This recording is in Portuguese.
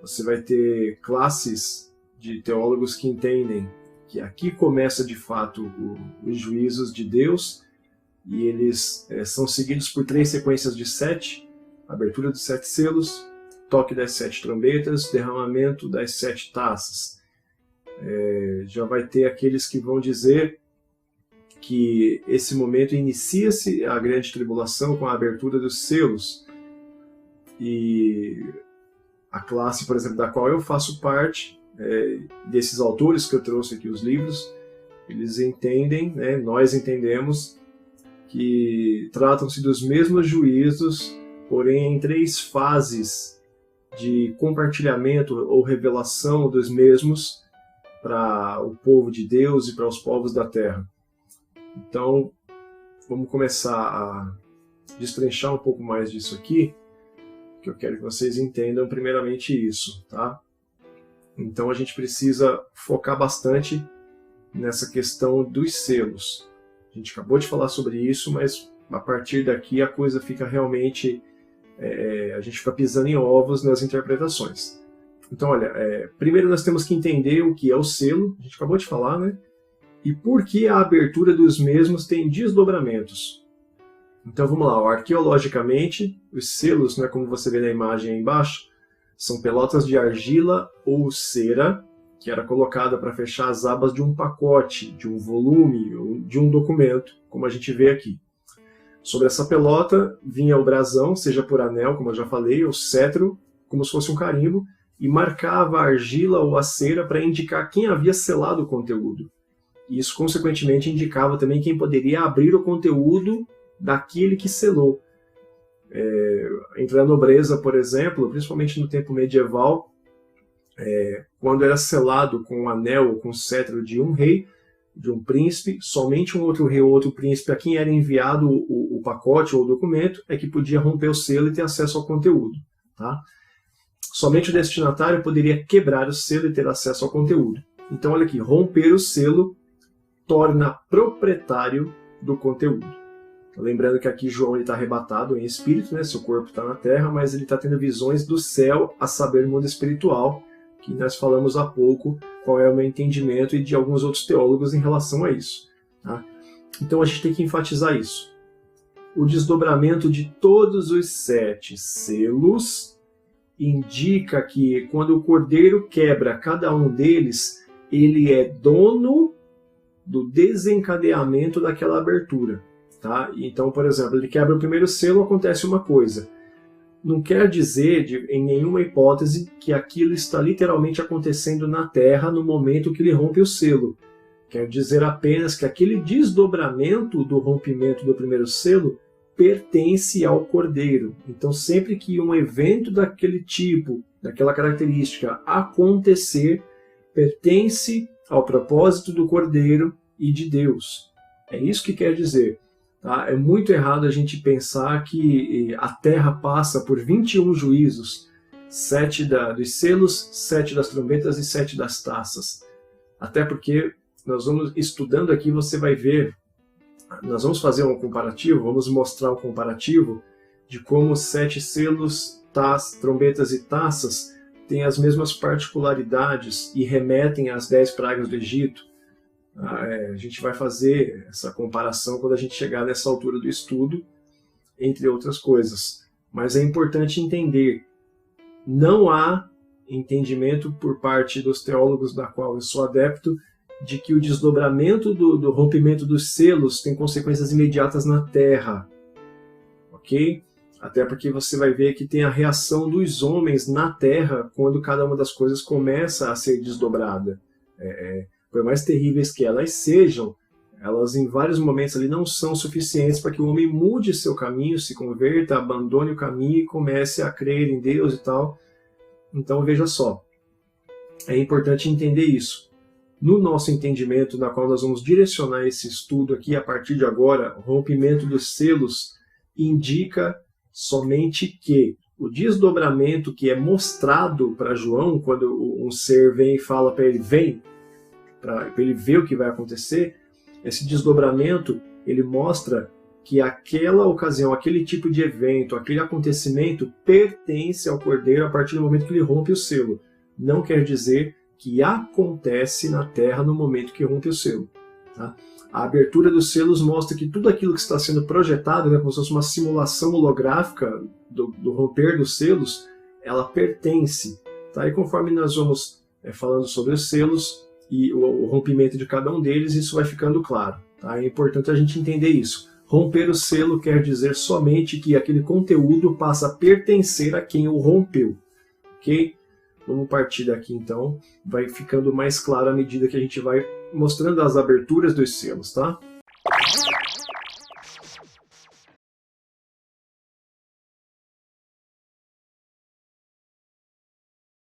Você vai ter classes de teólogos que entendem que aqui começa de fato os juízos de Deus, e eles são seguidos por 3 sequências de 7, abertura dos 7 selos, toque das 7 trombetas, derramamento das 7 taças. Já vai ter aqueles que vão dizer que esse momento inicia-se a grande tribulação com a abertura dos selos, e a classe, por exemplo, da qual eu faço parte, desses autores que eu trouxe aqui, os livros, eles entendem, nós entendemos, que tratam-se dos mesmos juízos, porém em 3 fases de compartilhamento ou revelação dos mesmos para o povo de Deus e para os povos da terra. Então, vamos começar a destrinchar um pouco mais disso aqui, que eu quero que vocês entendam primeiramente isso, tá? Então a gente precisa focar bastante nessa questão dos selos. A gente acabou de falar sobre isso, mas a partir daqui a coisa fica realmente... a gente fica pisando em ovos nas interpretações. Então, olha, primeiro nós temos que entender o que é o selo, a gente acabou de falar, né? E por que a abertura dos mesmos tem desdobramentos. Então vamos lá, arqueologicamente, os selos, né, como você vê na imagem aí embaixo, são pelotas de argila ou cera, que era colocada para fechar as abas de um pacote, de um volume ou de um documento, como a gente vê aqui. Sobre essa pelota vinha o brasão, seja por anel, como eu já falei, ou cetro, como se fosse um carimbo, e marcava a argila ou a cera para indicar quem havia selado o conteúdo. E isso, consequentemente, indicava também quem poderia abrir o conteúdo daquele que selou. Entre a nobreza, por exemplo, principalmente no tempo medieval, quando era selado com o anel ou com o cetro de um rei, de um príncipe, somente um outro rei ou outro príncipe a quem era enviado o pacote ou o documento é que podia romper o selo e ter acesso ao conteúdo. Tá? Somente o destinatário poderia quebrar o selo e ter acesso ao conteúdo. Então, olha aqui, romper o selo torna proprietário do conteúdo. Lembrando que aqui João está arrebatado em espírito, né? Seu corpo está na terra, mas ele está tendo visões do céu, a saber, mundo espiritual, que nós falamos há pouco qual é o meu entendimento e de alguns outros teólogos em relação a isso. Tá? Então a gente tem que enfatizar isso. O desdobramento de todos os 7 selos indica que quando o cordeiro quebra cada um deles, ele é dono do desencadeamento daquela abertura. Tá? Então, por exemplo, ele quebra o primeiro selo, acontece uma coisa. Não quer dizer, em nenhuma hipótese, que aquilo está literalmente acontecendo na Terra no momento que ele rompe o selo. Quer dizer apenas que aquele desdobramento do rompimento do primeiro selo pertence ao Cordeiro. Então, sempre que um evento daquele tipo, daquela característica acontecer, pertence ao propósito do Cordeiro e de Deus. É isso que quer dizer. Tá? É muito errado a gente pensar que a Terra passa por 21 juízos, 7 dos selos, 7 das trombetas e 7 das taças. Até porque nós vamos estudando aqui, você vai ver, nós vamos fazer um comparativo, vamos mostrar um comparativo de como 7 selos, trombetas e taças têm as mesmas particularidades e remetem às 10 pragas do Egito. A gente vai fazer essa comparação quando a gente chegar nessa altura do estudo, entre outras coisas. Mas é importante entender, não há entendimento por parte dos teólogos da qual eu sou adepto, de que o desdobramento do rompimento dos selos tem consequências imediatas na Terra. Ok? Até porque você vai ver que tem a reação dos homens na Terra quando cada uma das coisas começa a ser desdobrada. Por mais terríveis que elas sejam, elas em vários momentos ali não são suficientes para que o homem mude seu caminho, se converta, abandone o caminho e comece a crer em Deus e tal. Então veja só, é importante entender isso. No nosso entendimento, na qual nós vamos direcionar esse estudo aqui a partir de agora, o rompimento dos selos indica somente que o desdobramento que é mostrado para João, quando um ser vem e fala para ele, vem, para ele ver o que vai acontecer, esse desdobramento ele mostra que aquela ocasião, aquele tipo de evento, aquele acontecimento pertence ao Cordeiro a partir do momento que ele rompe o selo. Não quer dizer que acontece na Terra no momento que rompe o selo. Tá? A abertura dos selos mostra que tudo aquilo que está sendo projetado, né, como se fosse uma simulação holográfica do romper dos selos, ela pertence. Tá? E conforme nós vamos falando sobre os selos e o rompimento de cada um deles, isso vai ficando claro. Tá? É importante a gente entender isso. Romper o selo quer dizer somente que aquele conteúdo passa a pertencer a quem o rompeu. Ok? Vamos partir daqui então. Vai ficando mais claro à medida que a gente vai mostrando as aberturas dos selos. Tá?